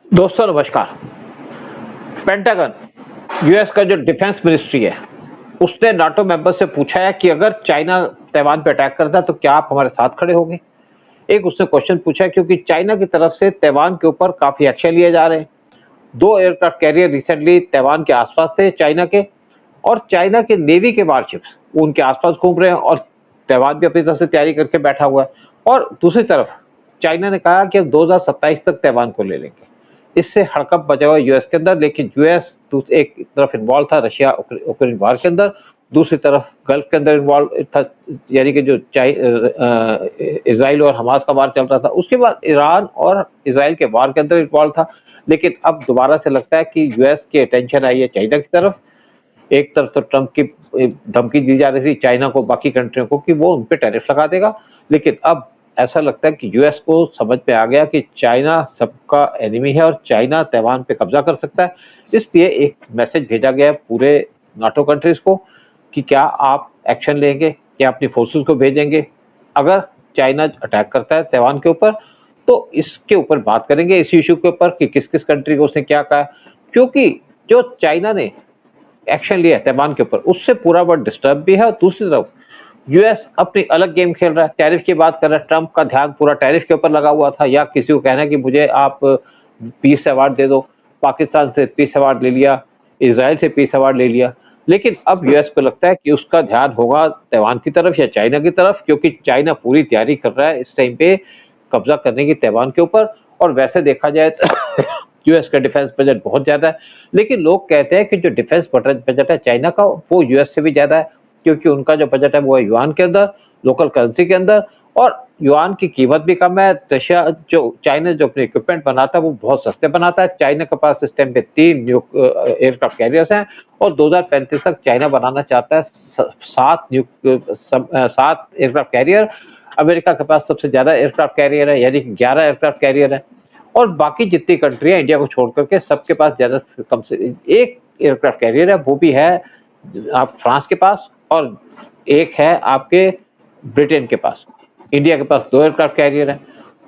दोस्तों नमस्कार। Pentagon US का जो डिफेंस मिनिस्ट्री है उसने नाटो मेंबर से पूछा है कि अगर चाइना ताइवान पे अटैक करता है तो क्या आप हमारे साथ खड़े होंगे। एक उसने क्वेश्चन पूछा है क्योंकि चाइना की तरफ से ताइवान के ऊपर काफी एक्शन लिए जा रहे हैं। दो एयरक्राफ्ट कैरियर रिसेंटली ताइवान के आसपास थे चाइना के, और चाइना के नेवी के वारशिप्स उनके आसपास घूम रहे हैं, और ताइवान भी अपनी तरफ से तैयारी करके बैठा हुआ है। और दूसरी तरफ चाइना ने कहा कि अब 2027 तक ताइवान को ले लेंगे। इससे हड़कंप मचा हुआ यूएस के अंदर, लेकिन यूएस एक तरफ इन्वॉल्व था रशिया यूक्रेन वार के अंदर, दूसरी तरफ गल्फ के अंदर इन्वॉल्व था, यानी कि जो इसराइल और हमास का वार चल रहा था, उसके बाद ईरान और इसराइल के वार के अंदर इन्वॉल्व था। लेकिन अब दोबारा से लगता है कि यूएस की अटेंशन आई है चाइना की तरफ। एक तरफ तो ट्रंप की धमकी दी जा रही थी चाइना को, बाकी कंट्रियों को, कि वो उन पे टैरिफ लगा देगा। लेकिन अब ऐसा लगता है कि यूएस को समझ में आ गया कि चाइना सबका एनिमी है और चाइना ताइवान पे कब्जा कर सकता है। इसलिए एक मैसेज भेजा गया है पूरे नाटो कंट्रीज को कि क्या आप एक्शन लेंगे, क्या अपनी फोर्सेस को भेजेंगे अगर चाइना अटैक करता है ताइवान के ऊपर। तो इसके ऊपर बात करेंगे, इस इशू के ऊपर, कि किस किस कंट्री को उसने क्या कहा है। क्योंकि जो चाइना ने एक्शन लिया है ताइवान के ऊपर, उससे पूरा वर्ल्ड डिस्टर्ब भी है, और दूसरी तरफ यूएस अपनी अलग गेम खेल रहा है, टैरिफ की बात कर रहा है। ट्रंप का ध्यान पूरा टैरिफ के ऊपर लगा हुआ था, या किसी को कहना है कि मुझे आप पीस अवार्ड दे दो। पाकिस्तान से पीस अवार्ड ले लिया, इसराइल से पीस अवार्ड ले लिया। लेकिन अब यूएस को लगता है कि उसका ध्यान होगा ताइवान की तरफ या चाइना की तरफ, क्योंकि चाइना पूरी तैयारी कर रहा है इस टाइम पे कब्जा करने की ताइवान के ऊपर। और वैसे देखा जाए तो यूएस का डिफेंस बजट बहुत ज्यादा है, लेकिन लोग कहते हैं कि जो डिफेंस बजट है चाइना का, वो यूएस से भी ज्यादा है, क्योंकि उनका जो बजट है वो है युआन के अंदर, लोकल करेंसी के अंदर, और युआन की कीमत भी कम है। रशिया जो चाइना जो अपने इक्विपमेंट बनाता है वो बहुत सस्ते बनाता है। चाइना के पास इस टाइम पे 3 एयरक्राफ्ट कैरियर्स हैं, और 2035 तक चाइना बनाना चाहता है 7 एयरक्राफ्ट कैरियर। अमेरिका के पास सबसे ज्यादा एयरक्राफ्ट कैरियर है, यानी कि 11 एयरक्राफ्ट कैरियर है। और बाकी जितनी कंट्री है इंडिया को छोड़ करके, सबके पास ज्यादा कम से एक एयरक्राफ्ट कैरियर है, वो भी है आप फ्रांस के पास, और एक है आपके ब्रिटेन के पास। इंडिया के पास 2 एयरक्राफ्ट कैरियर है।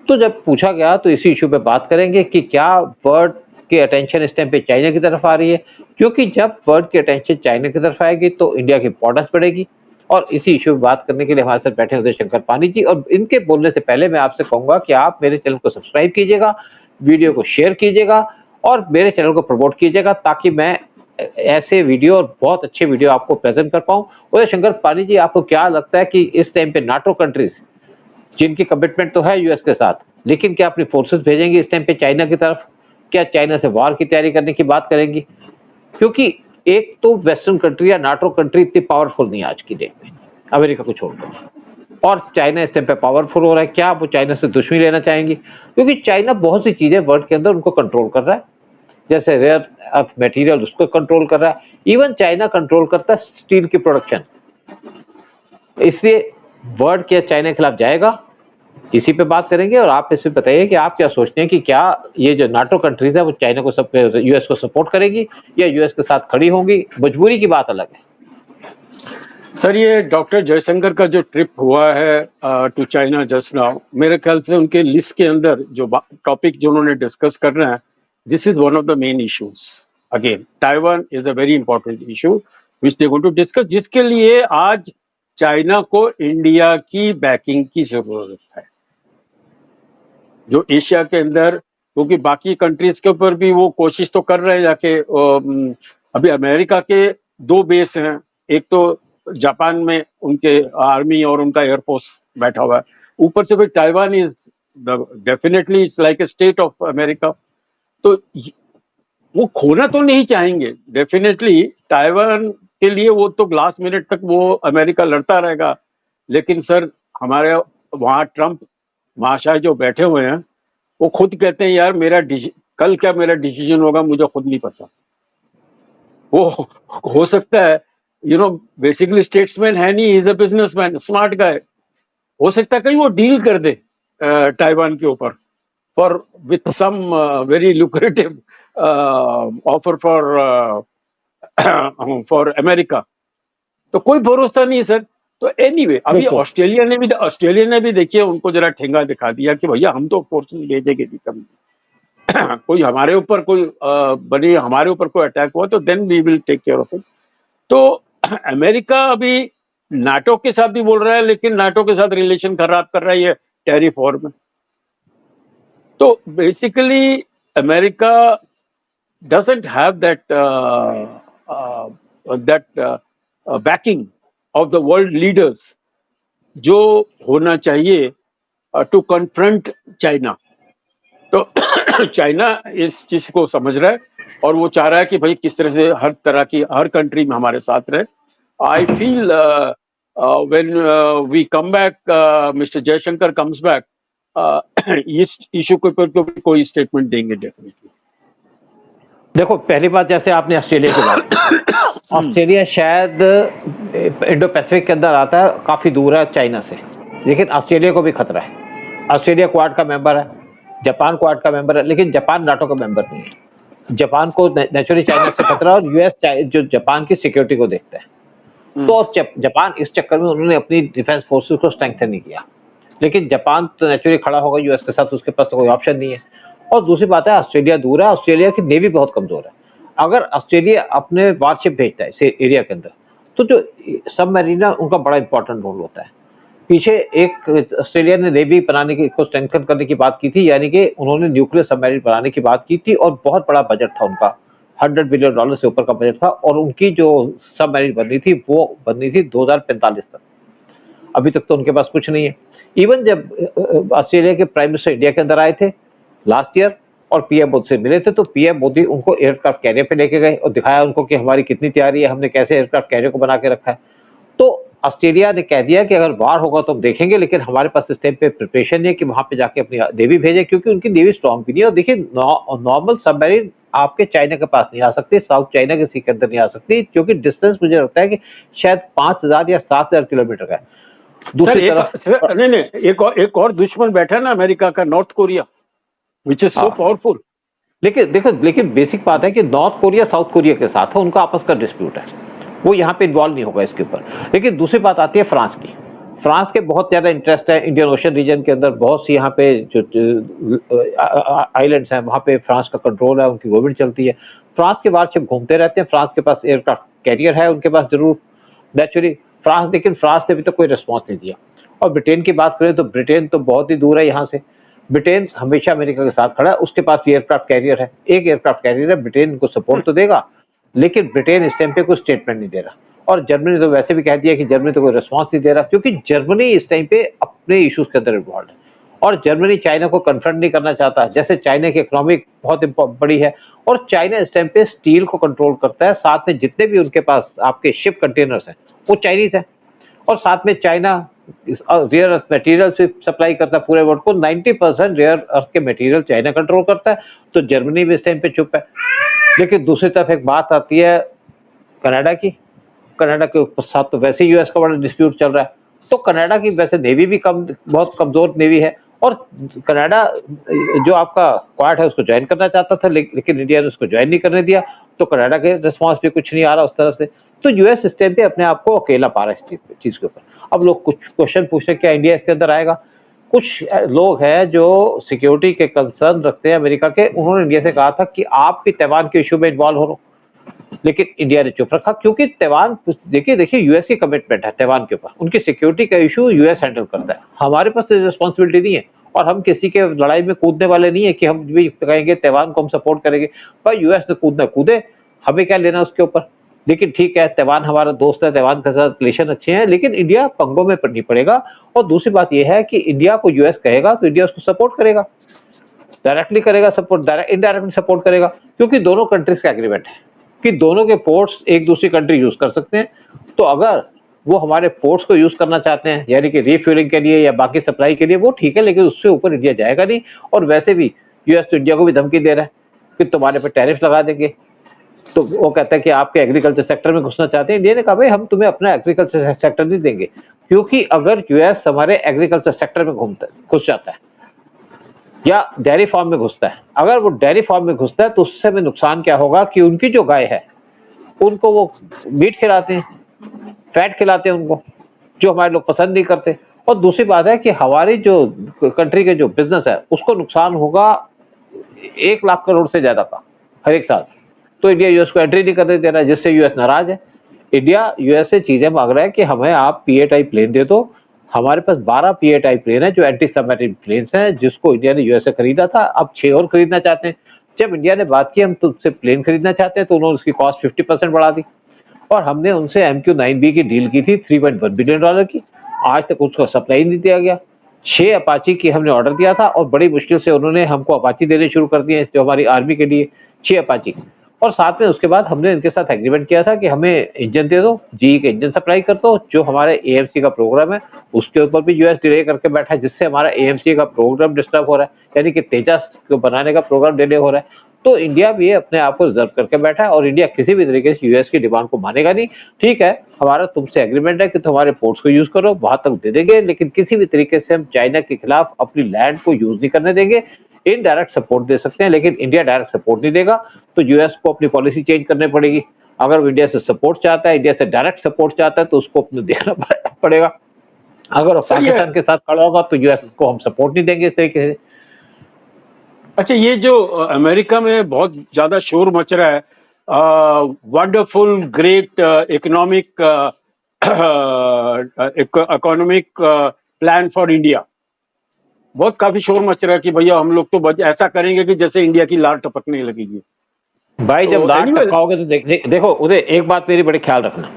तो जब पूछा गया तो इसी इशू पे बात करेंगे कि क्या वर्ल्ड की अटेंशन इस टाइम पे चाइना की तरफ आ रही है, क्योंकि जब वर्ल्ड की अटेंशन चाइना की तरफ आएगी तो इंडिया की इंपॉर्टेंस बढ़ेगी। और इसी इशू पे बात करने के लिए हमारे साथ बैठे हुए शंकर पानी जी, और इनके बोलने से पहले मैं आपसे कहूंगा कि आप मेरे चैनल को सब्सक्राइब कीजिएगा, वीडियो को शेयर कीजिएगा, और मेरे चैनल को प्रमोट कीजिएगा, ताकि मैं ऐसे वीडियो और बहुत अच्छे वीडियो आपको प्रेजेंट कर पाऊं। और शंकर पानी जी, आपको क्या लगता है कि इस टाइम पे नाटो कंट्रीज, जिनकी कमिटमेंट तो है यूएस के साथ, लेकिन क्या अपनी फोर्सेस भेजेंगी इस टाइम पे चाइना की तरफ? क्या चाइना से वार की तैयारी करने की बात करेंगी? क्योंकि एक तो वेस्टर्न कंट्री या नाटो कंट्री इतनी पावरफुल नहीं है आज की डेट में, अमेरिका को छोड़कर, और चाइना इस टाइम पे पावरफुल हो रहा है। क्या वो चाइना से दुश्मनी लेना चाहेंगी? क्योंकि चाइना बहुत सी चीजें वर्ल्ड के अंदर उनको कंट्रोल कर रहा है, जैसे रेयर अर्थ मटेरियल उसको कंट्रोल कर रहा है। इवन चाइना कंट्रोल करता है स्टील की प्रोडक्शन। इसलिए वर्ल्ड क्या चाइना के खिलाफ जाएगा, इसी पे बात करेंगे। और आप इसमें बताइए कि आप क्या सोचते हैं कि क्या ये जो नाटो कंट्रीज है वो चाइना को यूएस को सपोर्ट करेगी, या यूएस के साथ खड़ी होंगी? मजबूरी की बात अलग है। सर, ये डॉक्टर जयशंकर का जो ट्रिप हुआ है टू चाइना जस्ट नाउ, मेरे ख्याल से उनके लिस्ट के अंदर जो टॉपिक जो उन्होंने डिस्कस कर रहे हैं, this is one of the main issues. Again, Taiwan is a very important issue which they going to discuss, जिसके लिए आज चाइना को इंडिया की बैकिंग की जरूरत है। जो एशिया के अंदर, क्योंकि बाकी कंट्रीज के ऊपर भी वो कोशिश तो कर रहे हैं जाके। अभी अमेरिका के 2 बेस हैं, एक तो जापान में उनके आर्मी और उनका एयरफोर्स बैठा हुआ है, ऊपर से फिर Taiwan is definitely it's like a state of America. तो वो खोना तो नहीं चाहेंगे डेफिनेटली ताइवान के लिए, वो तो लास्ट मिनट तक वो अमेरिका लड़ता रहेगा। लेकिन सर, हमारे वहाँ ट्रंप महाशय जो बैठे हुए हैं, वो खुद कहते हैं यार कल क्या मेरा डिसीजन होगा मुझे खुद नहीं पता। वो हो सकता है, बेसिकली स्टेट्समैन है नहीं, is a businessman, smart guy. हो सकता है कहीं वो डील कर दे ताइवान के ऊपर for with some very lucrative offer for America. तो कोई भरोसा नहीं सर। तो एनीवे, अभी ऑस्ट्रेलिया ने भी देखिए उनको जरा ठेंगा दिखा दिया कि भैया हम तो फोर्सेस भेजेंगे नहीं कभी। कोई हमारे ऊपर कोई बनी हमारे ऊपर कोई अटैक हुआ तो then we will take care of it. तो अमेरिका अभी नाटो के साथ भी बोल रहा है, लेकिन नाटो के साथ रिलेशन खराब कर रहा है ये टैरिफ वॉर में। तो basically America doesn't have that backing of the world leaders जो होना चाहिए टू कन्फ्रंट चाइना। तो चाइना इस चीज को समझ रहा है और वो चाह रहा है कि भाई किस तरह से हर तरह की हर कंट्री में हमारे साथ रहे। I feel when we come back, mister Jaishankar comes back, इस इशू के ऊपर कोई स्टेटमेंट देंगे डेफिनेटली। देखो, पहली बात, जैसे आपने ऑस्ट्रेलिया की बात की, ऑस्ट्रेलिया शायद इंडो पैसिफिक के अंदर आता है, काफी दूर है चाइना से, लेकिन ऑस्ट्रेलिया को भी खतरा है। ऑस्ट्रेलिया क्वाड का मेंबर है, जापान क्वाड का मेंबर है, लेकिन जापान नाटो का मेंबर नहीं है। जापान को नेचुरली चाइना से खतरा, और यूएस जो जापान की सिक्योरिटी को देखता है। तो जापान इस चक्कर में उन्होंने अपनी डिफेंस फोर्सेस को स्ट्रेंथन नहीं किया, लेकिन जापान तो नेचुरली खड़ा होगा यूएस के साथ, उसके पास तो कोई ऑप्शन नहीं है। और दूसरी बात है, ऑस्ट्रेलिया दूर है, ऑस्ट्रेलिया की नेवी बहुत कमजोर है। अगर ऑस्ट्रेलिया अपने वारशिप भेजता है इस एरिया के अंदर, तो जो सबमरीन है उनका बड़ा इंपॉर्टेंट रोल होता है। पीछे एक ऑस्ट्रेलिया ने नेवी बनाने की को स्ट्रेंथन करने की बात की थी, यानी कि उन्होंने न्यूक्लियर सबमरीन बनाने की बात की थी, और बहुत बड़ा बजट था उनका, $100 बिलियन से ऊपर का बजट था, और उनकी जो सबमरीन बननी थी वो बननी थी 2045 तक। अभी तक तो उनके पास कुछ नहीं है। इवन जब ऑस्ट्रेलिया के प्राइम मिनिस्टर इंडिया के अंदर आए थे लास्ट ईयर और पीएम मोदी से मिले थे, तो पीएम मोदी उनको एयरक्राफ्ट कैरियर पे लेके गए और दिखाया उनको कि हमारी कितनी तैयारी है, हमने कैसे एयरक्राफ्ट कैरियर को बना के रखा है। तो ऑस्ट्रेलिया ने कह दिया कि अगर वार होगा तो हम देखेंगे, लेकिन हमारे पास इस टाइम पे प्रिपरेशन है कि वहां पे जाके अपनी नेवी भेजे, क्योंकि उनकी नेवी स्ट्रांग भी नहीं है। और देखिए, नॉर्मल सबमरीन आपके चाइना के पास नहीं आ सकती, साउथ चाइना के सी के अंदर नहीं आ सकती, क्योंकि डिस्टेंस मुझे लगता है कि शायद 5000 या 7000 किलोमीटर का है। दूसरी तरफ नहीं, एक और दुश्मन बैठा है ना अमेरिका का, north Korea, which is so powerful. लेकिन देखो, लेकिन बेसिक बात है कि नॉर्थ कोरिया साउथ कोरिया के साथ है, उनका आपस का डिस्प्यूट है, वो यहाँ पे इन्वॉल्व नहीं होगा इसके ऊपर। लेकिन दूसरी बात आती है फ्रांस की। फ्रांस के बहुत ज्यादा इंटरेस्ट है इंडियन ओशन रीजन के अंदर, बहुत सी यहाँ पे जो आइलैंड्स हैं वहाँ पे फ्रांस का कंट्रोल है, उनकी गवर्नमेंट चलती है। फ्रांस के वारशिप घूमते रहते हैं, फ्रांस के पास एयरक्राफ्ट कैरियर है उनके पास जरूर, नेचुरली फ्रांस, लेकिन फ्रांस ने अभी तक कोई रिस्पॉन्स नहीं दिया। और ब्रिटेन की बात करें तो ब्रिटेन तो बहुत ही दूर है यहाँ से। ब्रिटेन हमेशा अमेरिका के साथ खड़ा है, उसके पास भी एयरक्राफ्ट कैरियर है, एक एयरक्राफ्ट कैरियर है, ब्रिटेन को सपोर्ट तो देगा, लेकिन ब्रिटेन इस टाइम पे कोई स्टेटमेंट नहीं दे रहा। और जर्मनी तो वैसे भी कह दिया कि जर्मनी तो कोई रिस्पॉन्स नहीं दे रहा, क्योंकि जर्मनी इस टाइम पे अपने इश्यूज के अंदर इन्वॉल्व है, और जर्मनी चाइना को कन्फ्रंट नहीं करना चाहता। जैसे चाइना की इकोनॉमी बहुत बड़ी है, और चाइना इस टाइम पे स्टील को कंट्रोल करता है, साथ में जितने भी उनके पास आपके शिप कंटेनर्स हैं वो चाइनीज है, और साथ में चाइना रेयर अर्थ मटेरियल से सप्लाई करता है पूरे वर्ल्ड को। 90% रेयर अर्थ के मटेरियल चाइना कंट्रोल करता है, तो जर्मनी भी इस टाइम पे चुप है। लेकिन दूसरी तरफ एक बात आती है कनाडा की। कनाडा के साथ तो वैसे ही यूएस का बड़ा डिस्प्यूट चल रहा है, तो कनाडा की वैसे नेवी भी बहुत कमजोर नेवी है, और कनाडा जो आपका क्वाड है उसको ज्वाइन करना चाहता था, लेकिन इंडिया ने उसको ज्वाइन नहीं करने दिया, तो कनाडा के रिस्पॉन्स भी कुछ नहीं आ रहा उस तरफ से। तो यूएस इस टाइम पे अपने आप को अकेला पा रहा है इस चीज के ऊपर। अब लोग कुछ क्वेश्चन पूछ रहे हैं क्या इंडिया इसके अंदर आएगा। कुछ लोग हैं जो सिक्योरिटी के कंसर्न रखते हैं अमेरिका के, उन्होंने इंडिया से कहा था कि आप भी ताइवान के इशू में इन्वॉल्व हो रहे हो, लेकिन इंडिया ने चुप रखा, क्योंकि ताइवान, देखिए यूएस की कमिटमेंट है ताइवान के ऊपर, उनकी सिक्योरिटी का इशू यूएस हैंडल करता है, हमारे पास रिस्पॉन्सिबिलिटी नहीं है, और हम किसी के लड़ाई में कूदने वाले नहीं है कि हम भी कहेंगे ताइवान को हम सपोर्ट करेंगे। पर यूएस ने कूदना कूदे, हमें क्या लेना उसके ऊपर। लेकिन ठीक है, ताइवान हमारा दोस्त है, ताइवान के साथ रिलेशन अच्छे हैं, लेकिन इंडिया पंगों में नहीं पड़ेगा। और दूसरी बात यह है कि इंडिया को यूएस कहेगा तो इंडिया उसको सपोर्ट करेगा, डायरेक्टली करेगा सपोर्ट, इनडायरेक्टली सपोर्ट करेगा, क्योंकि दोनों कंट्रीज का एग्रीमेंट है कि दोनों के पोर्ट्स एक दूसरी कंट्री यूज कर सकते हैं। तो अगर वो हमारे पोर्ट्स को यूज करना चाहते हैं, यानी कि रिफ्यूलिंग के लिए या बाकी सप्लाई के लिए, वो ठीक है, लेकिन उससे ऊपर इंडिया जाएगा नहीं। और वैसे भी यूएस तो इंडिया को भी धमकी दे रहा है कि तुम्हारे पे टैरिफ लगा देंगे। तो वो कहता है कि आपके एग्रीकल्चर सेक्टर में घुसना चाहते हैं। इंडिया ने कहा भाई हम तुम्हें अपना एग्रीकल्चर सेक्टर नहीं देंगे, क्योंकि अगर यूएस हमारे एग्रीकल्चर सेक्टर में घुस जाता है या डेयरी फार्म में घुसता है, अगर वो डेयरी फार्म में घुसता है तो उससे हमें नुकसान क्या होगा कि उनकी जो गाय है उनको वो मीट खिलाते हैं, फैट खिलाते हैं उनको, जो हमारे लोग पसंद नहीं करते। और दूसरी बात है कि हमारी जो कंट्री के जो बिजनेस है उसको नुकसान होगा 1 लाख करोड़ से ज्यादा का हर एक साल। तो इंडिया यूएस को एंट्री नहीं करने दे रहा है, जिससे यूएस नाराज है। इंडिया यूएस से चीजें मांग रहा है कि हमें आप पीएटाई प्लेन दे दो। हमारे पास 12 पीएटाई प्लेन है जो एंटी सबमरीन प्लेन्स हैं, जिसको इंडिया ने यूएस से खरीदा था, अब 6 और खरीदना चाहते हैं। जब इंडिया ने बात की हम तुमसे प्लेन खरीदना चाहते हैं, तो उन्होंने उसकी कॉस्ट 50% बढ़ा दी। और हमने उनसे MQ-9B की डील की थी $3.1 बिलियन की। आज तक उसको सप्लाई नहीं दिया गया। 6 अपाची की हमने ऑर्डर दिया था और बड़ी मुश्किल से उन्होंने हमको अपाची देने शुरू कर दिए, जो हमारी आर्मी के लिए 6 अपाची। और साथ में उसके बाद हमने इनके साथ एग्रीमेंट किया था कि हमें इंजन दे दो, जीई के इंजन सप्लाई कर दो। जो हमारे एएमसी का प्रोग्राम है उसके ऊपर भी यूएस डिले करके बैठा है, जिससे हमारा एएमसी का प्रोग्राम डिस्टर्ब हो रहा है, यानी कि तेजस को बनाने का प्रोग्राम डिले हो रहा है। तो इंडिया भी अपने आप को रिजर्व करके बैठा है और इंडिया किसी भी तरीके से यूएस की डिमांड को मानेगा नहीं। ठीक है, हमारा तुमसे एग्रीमेंट है कि तुम हमारे पोर्ट्स को यूज करो, वहां तक दे देंगे, लेकिन किसी भी तरीके से हम चाइना के खिलाफ अपनी लैंड को यूज नहीं करने देंगे। इनडायरेक्ट सपोर्ट दे सकते हैं, लेकिन इंडिया डायरेक्ट सपोर्ट नहीं देगा। तो यूएस को अपनी पॉलिसी चेंज करनी पड़ेगी। अगर वो इंडिया से सपोर्ट चाहता है, इंडिया से डायरेक्ट सपोर्ट चाहता है, तो उसको अपने देखना पड़ेगा। अगर वो सर ये पाकिस्तान के साथ खड़ा होगा तो यूएस को हम सपोर्ट नहीं देंगे इस तरीके से। अच्छा, ये जो अमेरिका में बहुत ज्यादा शोर मच रहा है, wonderful great economic plan for India, बहुत काफी शोर मच रहा है कि भैया हम लोग तो ऐसा करेंगे कि जैसे इंडिया की लार टपकने लगेगी। भाई तो जब लाट anyway, टपकाओगे तो देखो उदय, एक बात मेरी बड़ी ख्याल रखना।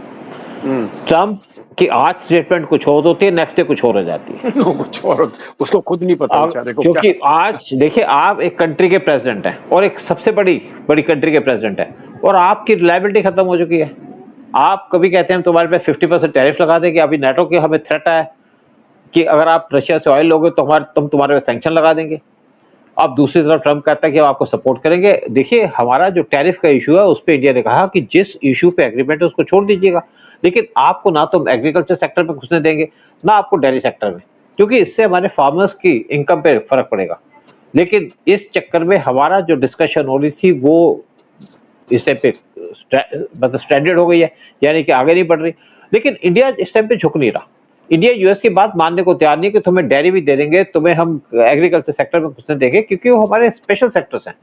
ट्रम्प की आज स्टेटमेंट कुछ और होती है, नेक्स्ट डे कुछ और हो जाती है। कुछ और उसको खुद नहीं पता बेचारे को क्योंकि आज देखिए, आप एक कंट्री के प्रेसिडेंट हैं और एक सबसे बड़ी कंट्री के प्रेसिडेंट हैं, और आपकी रिलायबिलिटी खत्म हो चुकी है। आप कभी कहते हैं तुम्हारे पे 50% टैरिफ लगा देंगे, अभी नेटो के हमें थ्रेट है कि अगर आप रशिया से ऑयल लोगे तो तुम्हारे पे सैंक्शन लगा देंगे। अब दूसरी तरफ ट्रम्प कहता है कि हम आपको सपोर्ट करेंगे। देखिए, हमारा जो टैरिफ का इशू है उस पे इंडिया ने कहा कि जिस इशू पे एग्रीमेंट है उसको छोड़ दीजिएगा, लेकिन आपको ना तो एग्रीकल्चर सेक्टर में घुसने देंगे, ना आपको डेयरी सेक्टर में, क्योंकि इससे हमारे फार्मर्स की इनकम पे फर्क पड़ेगा। लेकिन इस चक्कर में हमारा जो डिस्कशन हो रही थी वो इस टाइम पे मतलब स्टैंडर्ड हो गई है, यानी कि आगे नहीं बढ़ रही। लेकिन इंडिया इस टाइम पे झुक नहीं रहा। इंडिया यूएस की बात मानने को तैयार नहीं है कि तुम्हें डेयरी भी दे देंगे, तुम्हें हम एग्रीकल्चर सेक्टर में घुसने देंगे, क्योंकि वो हमारे स्पेशल सेक्टर्स हैं।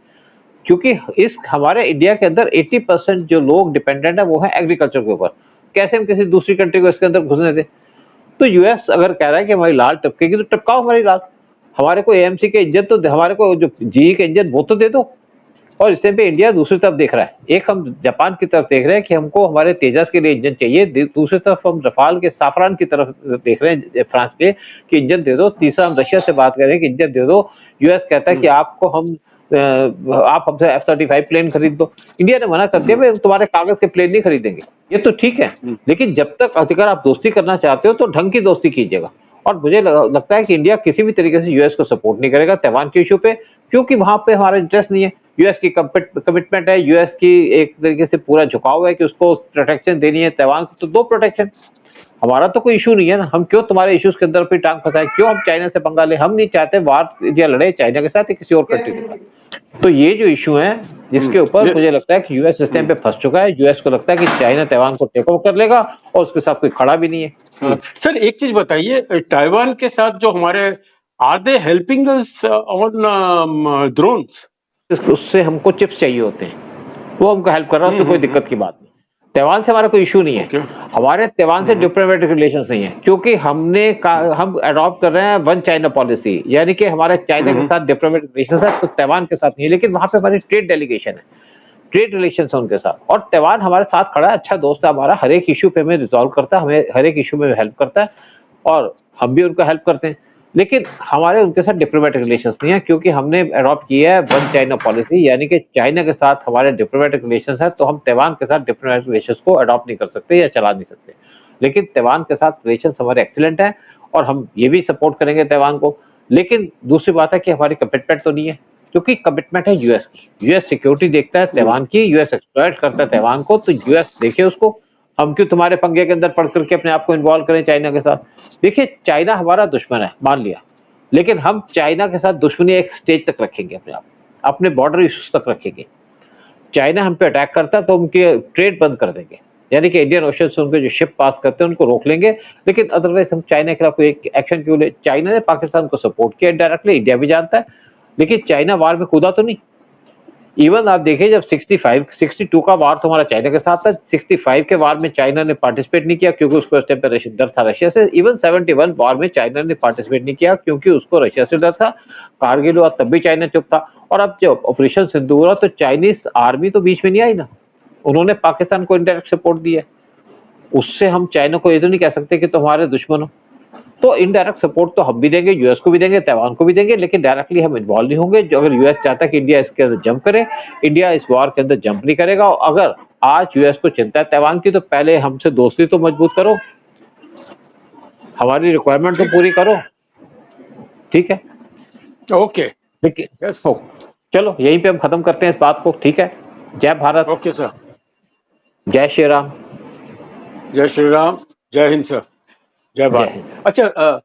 क्योंकि इस हमारे इंडिया के अंदर 80% जो लोग डिपेंडेंट है वो है एग्रीकल्चर के ऊपर। कैसे हम किसी दूसरी कंट्री को इसके अंदर घुसने दें? तो यूएस अगर कह रहा है कि हमारी लाल टपकेगी तो टपकाओ हमारी लाल। हमारे को एएमसी के इंजन तो हमारे को जो जीई के इंजन वो तो दे दो। और इस टाइम पे इंडिया दूसरी तरफ देख रहा है, एक हम जापान की तरफ देख रहे हैं कि हमको हमारे तेजस के लिए इंजन चाहिए, दूसरी तरफ हम रफाल के साफरान की तरफ देख रहे हैं फ्रांस के कि इंजन दे दो, तीसरा हम रशिया से बात कर रहे हैं कि इंजन दे दो। यूएस कहता है कि आपको हम आप हमसे F-35 प्लेन खरीद दो। इंडिया ने मना कर दिया, भाई तुम्हारे कागज के प्लेन नहीं खरीदेंगे। ये तो ठीक है, लेकिन जब तक अगर आप दोस्ती करना चाहते हो तो ढंग की दोस्ती कीजिएगा। और मुझे लगता है कि इंडिया किसी भी तरीके से यूएस को सपोर्ट नहीं करेगा तैवान के इशू पे, क्योंकि वहां पे हमारा इंटरेस्ट नहीं है। यूएस की कमिटमेंट है, यूएस की एक तरीके से पूरा झुकाव है कि उसको प्रोटेक्शन देनी है तैवान को, तो दो प्रोटेक्शन। हमारा तो कोई इशू नहीं है ना, हम क्यों तुम्हारे इश्यूज के अंदर पे टांग फंसाए, क्यों हम चाइना से पंगा ले? हम नहीं चाहते वार इंडिया लड़े चाइना के साथ या किसी और कंट्री के साथ। तो ये जो इशू है जिसके ऊपर मुझे लगता है कि यूएस सिस्टम पे फंस चुका है। यूएस को लगता है कि चाइना तैवान को टेक ओवर कर लेगा और उसके साथ कोई खड़ा भी नहीं है। सर एक चीज बताइए, ताइवान के साथ जो हमारे are they helping us on drones? उससे हमको चिप्स चाहिए होते हैं, वो हमको हेल्प कर रहा है, तो कोई दिक्कत की बात नहीं। तैवान से हमारा कोई इशू नहीं है। हमारे तैवान से डिप्लोमेटिक रिलेशंस नहीं है, क्योंकि हम अडॉप्ट कर रहे हैं वन चाइना पॉलिसी, यानी कि हमारे चाइना के साथ डिप्लोमेटिक रिलेशंस है, तो तैवान के साथ नहीं है। लेकिन वहां पे हमारी ट्रेड डेलीगेशन है, ट्रेड रिलेशंस है उनके साथ, और तैवान हमारे साथ खड़ा है, अच्छा दोस्त है हमारा, हर एक इशू पे हमें रिजॉल्व करता है, हमें हर एक इशू में हेल्प करता है और हम भी उनको हेल्प करते हैं। लेकिन हमारे उनके साथ डिप्लोमेटिक रिलेशंस नहीं है, क्योंकि हमने अडॉप्ट किया है वन चाइना पॉलिसी, यानी कि चाइना के साथ हमारे डिप्लोमेटिक रिलेशंस है, तो हम तैवान के साथ डिप्लोमेटिक रिलेशंस को अडॉप्ट नहीं कर सकते या चला नहीं सकते। लेकिन तैवान के साथ रिलेशंस हमारे एक्सीलेंट है और हम ये भी सपोर्ट करेंगे तैवान को। लेकिन दूसरी बात है कि हमारी कमिटमेंट तो नहीं है, क्योंकि कमिटमेंट है यूएस की। यूएस सिक्योरिटी देखता है तैवान की, यूएस एक्सप्लॉइट करता है तैवान को, तो यूएस देखे उसको। हम क्यों तुम्हारे पंगे के अंदर पड़ करके अपने आप को इन्वॉल्व करें चाइना के साथ? देखिए, चाइना हमारा दुश्मन है, मान लिया, लेकिन हम चाइना के साथ दुश्मनी एक स्टेज तक रखेंगे, अपने बॉर्डर इश्यूज तक रखेंगे। चाइना हम पे अटैक करता है तो उनके ट्रेड बंद कर देंगे, यानी कि इंडियन ओशन से उनके जो शिप पास करते हैं उनको रोक लेंगे। लेकिन अदरवाइज हम चाइना के खिलाफ कोई एक्शन क्यों ले? चाइना ने पाकिस्तान को सपोर्ट किया डायरेक्टली, इंडिया भी जानता है। लेकिन चाइना वार में कूदा तो नहीं। इवन आप देखिए जब 62 का वार तुम्हारा चाइना के साथ था, 65 के वार में चाइना ने पार्टिसिपेट नहीं किया क्योंकि उसको उस टाइम पे डर था रशिया से। इवन 71 वार में चाइना ने पार्टिसिपेट नहीं किया क्योंकि उसको रशिया से डर था। कारगिल हुआ तब भी चाइना चुप था। और अब जब ऑपरेशन सिंदूर हुआ तो चाइनीज आर्मी तो बीच में नहीं आई ना, उन्होंने पाकिस्तान को इनडायरेक्ट सपोर्ट दिया। उससे हम चाइना को ये तो नहीं कह सकते कि तुम्हारे दुश्मन हो। तो इनडायरेक्ट सपोर्ट तो हम भी देंगे, यूएस को भी देंगे, ताइवान को भी देंगे, लेकिन डायरेक्टली हम इन्वॉल्व नहीं होंगे। जो अगर यूएस चाहता है कि इंडिया इसके अंदर जंप करे, इंडिया इस वार के अंदर जंप नहीं करेगा। और अगर आज यूएस को चिंता है ताइवान की, तो पहले हमसे दोस्ती तो मजबूत करो, हमारी रिक्वायरमेंट तो पूरी करो, ठीक है। ओके, लेकिन यस, हो, चलो यहीं पे हम खत्म करते हैं इस बात को, ठीक है। जय भारत, ओके सर, जय श्री राम, जय श्री राम, जय हिंद सर, जय जय भारत। हिंद। अच्छा